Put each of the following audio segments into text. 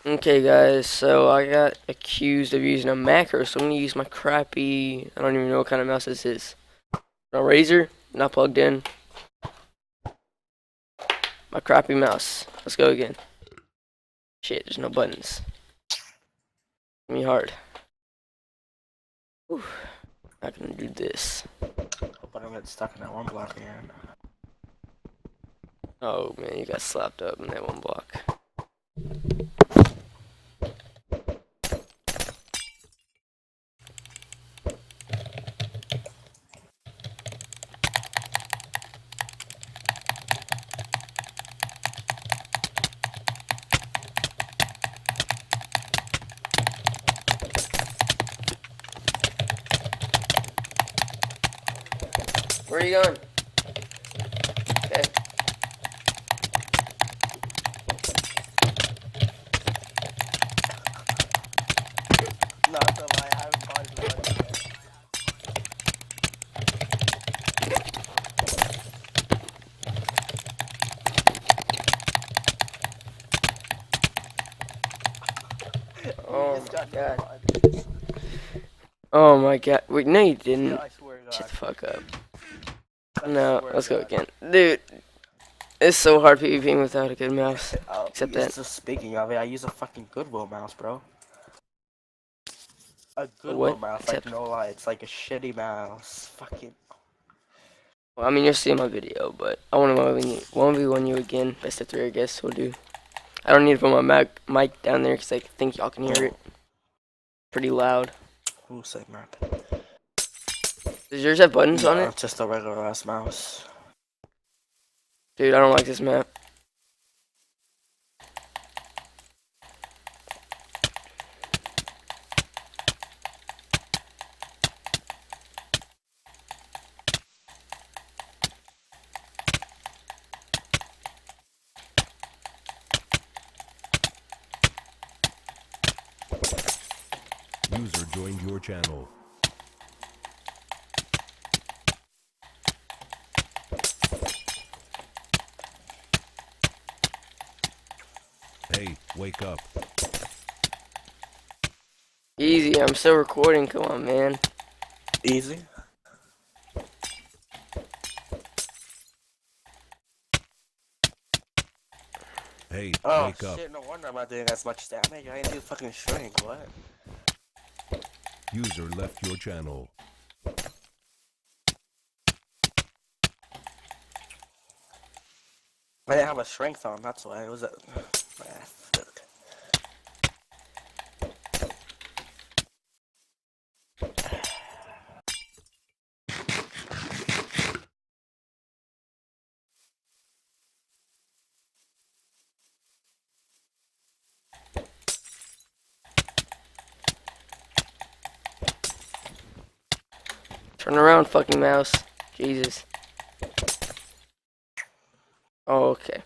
Okay guys, so I got accused of using a macro, so I'm gonna use my crappy, I don't even know what kind of mouse this is. A Razer, not plugged in. My crappy mouse. Let's go again. Shit, there's no buttons. Give me hard. Whew. Not gonna do this. Hope I don't get stuck in that one block again. Oh man, you got slapped up in that one block. Where are you going? Okay. Not gonna lie, I haven't bought it yet. You Oh just my got god. notified. Oh my god. Wait, no you Yeah, didn't. I swear to Shut God. the fuck up. I No, swear to let's go God. again. Dude, it's so hard PvPing without a good mouse. Except that. Just speaking of it, I use a fucking Goodwill mouse, bro. A Goodwill What? mouse, like Except, no lie, it's like a shitty mouse. Fucking. well, I mean, you'll see my video, but I want to 1v1 you again. Best of 3, I guess we'll do. I don't need to put my mic down there because I think y'all can hear it pretty loud. Who said map? Does yours have buttons on No, it? it's just a regular ass mouse. Dude, I don't like this map. User joined your channel. Hey, wake up. Easy, I'm still recording. Come on, man. Easy. Hey, Oh wake up. shit, no wonder I'm not doing as much damage. I didn't do fucking shrink, what? User left your channel. I didn't have a strength on, that's why. It was a... fuck. Turn around, fucking mouse. Jesus. Oh, okay.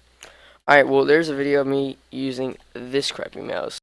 Alright, well, there's a video of me using this crappy mouse.